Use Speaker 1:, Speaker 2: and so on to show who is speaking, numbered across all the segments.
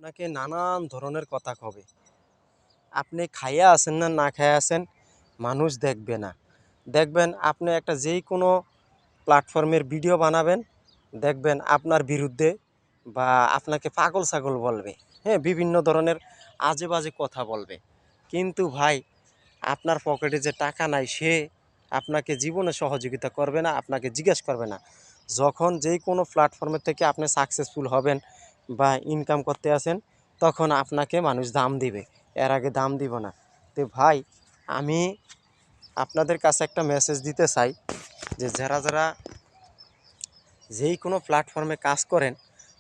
Speaker 1: আপনাকে নানান ধরনের কথা কবে। আপনি খাইয়া আছেন না না খাইয়া আছেন মানুষ দেখবে না। দেখবেন আপনি একটা যেই কোনো প্ল্যাটফর্মের ভিডিও বানাবেন, দেখবেন আপনার বিরুদ্ধে বা আপনাকে পাগল ছাগল বলবে। হ্যাঁ, বিভিন্ন ধরনের আজে বাজে কথা বলবে। কিন্তু ভাই, আপনার পকেটে যে টাকা নাই সে আপনাকে জীবনে সহযোগিতা করবে না, আপনাকে জিজ্ঞেস করবে না। যখন যেই কোনো প্ল্যাটফর্মের থেকে আপনি সাকসেসফুল হবেন বা ইনকাম করতে আসেন, তখন আপনাকে মানুষ দাম দিবে, এর আগে দাম দিব না। তো ভাই, আমি আপনাদের কাছে একটা মেসেজ দিতে চাই যে যারা যারা যেই কোনো প্ল্যাটফর্মে কাজ করেন,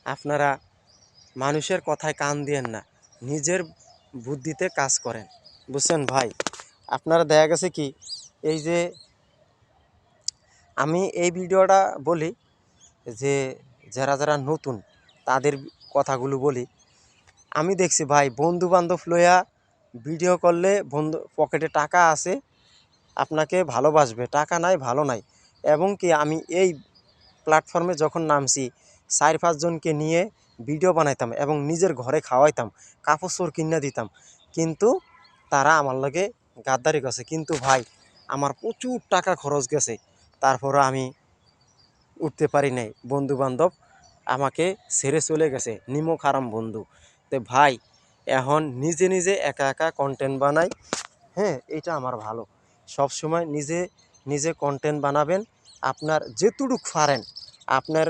Speaker 1: আপনারা মানুষের কথায় কান দিয়েন না, নিজের বুদ্ধিতে কাজ করেন। বুঝছেন ভাই? আপনারা দেখা গেছে কি, এই যে আমি এই ভিডিওটা বলি যে যারা যারা নতুন তাদের কথাগুলো বলি। আমি দেখছি ভাই, বন্ধু বান্ধব লইয়া ভিডিও করলে বন্ধু পকেটে টাকা আছে আপনাকে ভালোবাসবে, টাকা নাই ভালো নাই। এবং কি আমি এই প্ল্যাটফর্মে যখন নামছি ৪-৫ জনকে নিয়ে ভিডিও বানাইতাম এবং নিজের ঘরে খাওয়াইতাম, কাপড় চোপড় কিনে দিতাম, কিন্তু তারা আমার লগে গাদ্দারি করছে। কিন্তু ভাই, আমার প্রচুর টাকা খরচ গেছে, তারপরও আমি উঠতে পারি নাই। বন্ধু বান্ধব আমাকে ছেড়ে চলে গেছে, নিমক হারাম বন্ধু। তো ভাই, এখন নিজে নিজে একা একা কন্টেন্ট বানাই। হ্যাঁ, এটা আমার ভালো। সব সময় নিজে নিজে কন্টেন্ট বানাবেন। আপনার যেটুক পারেন, আপনার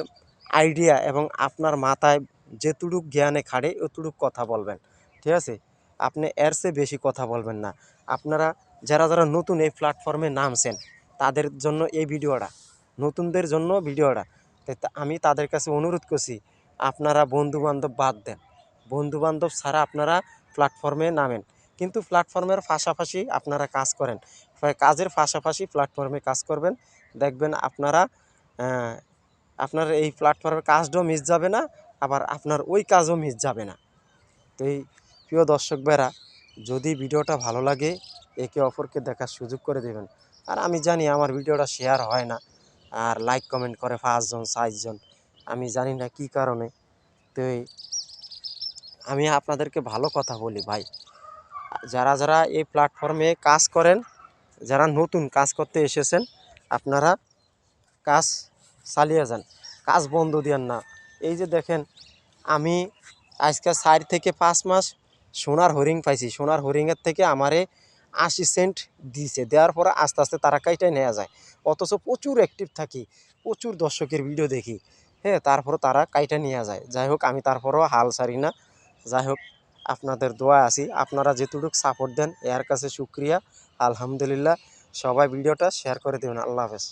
Speaker 1: আইডিয়া এবং আপনার মাথায় যেটুক জ্ঞানে খাড়ে অতটুক কথা বলবেন, ঠিক আছে? আপনি এর চেয়ে বেশি কথা বলবেন না। আপনারা যারা যারা নতুন এই প্ল্যাটফর্মে নামছেন, তাদের জন্য এই ভিডিওটা, নতুনদের জন্য ভিডিওটা। আমি তাদের কাছে অনুরোধ করছি, আপনারা বন্ধুবান্ধব বাদ দেন, বন্ধুবান্ধব ছাড়া আপনারা প্ল্যাটফর্মে নামেন। কিন্তু প্ল্যাটফর্মের পাশাপাশি আপনারা কাজ করেন, কাজের পাশাপাশি প্ল্যাটফর্মে কাজ করবেন। দেখবেন আপনারা আপনার এই প্ল্যাটফর্মের কাজটাও মিস যাবে না, আবার আপনার ওই কাজও মিস যাবে না। তো এই প্রিয় দর্শক ভাইরা, যদি ভিডিওটা ভালো লাগে একে অপরকে দেখার সুযোগ করে দেবেন। আর আমি জানি আমার ভিডিওটা শেয়ার হয় না, আর লাইক কমেন্ট করে ৫ জন ৬ জন, আমি জানি না কি কারণে। তো আমি আপনাদেরকে ভালো কথা বলি ভাই, যারা যারা এই প্ল্যাটফর্মে কাজ করেন, যারা নতুন কাজ করতে এসেছেন, আপনারা কাজ চালিয়ে যান, কাজ বন্ধ দিয়েন না। এই যে দেখেন, আমি আজকে ৪ থেকে ৫ মাস সোনার হরিং পাইছি। সোনার হরিংয়ের থেকে আমারে ৮০ সেন্ট দিয়েছে, দেওয়ার পরে আস্তে আস্তে তারা কাইটাই নেওয়া যায়। অথচ প্রচুর অ্যাক্টিভ থাকি, প্রচুর দর্শকের ভিডিও দেখি, হ্যাঁ, তারপরও তারা কাইটা নিয়ে যায়। যাই হোক, আমি তারপরেও হাল ছাড়ি না। যাই হোক, আপনাদের দোয়া আছি, আপনারা যেটুকু সাপোর্ট দেন এর কাছে শুক্রিয়া। আলহামদুলিল্লাহ। সবাই ভিডিওটা শেয়ার করে দেবেন। আল্লাহ হাফেজ।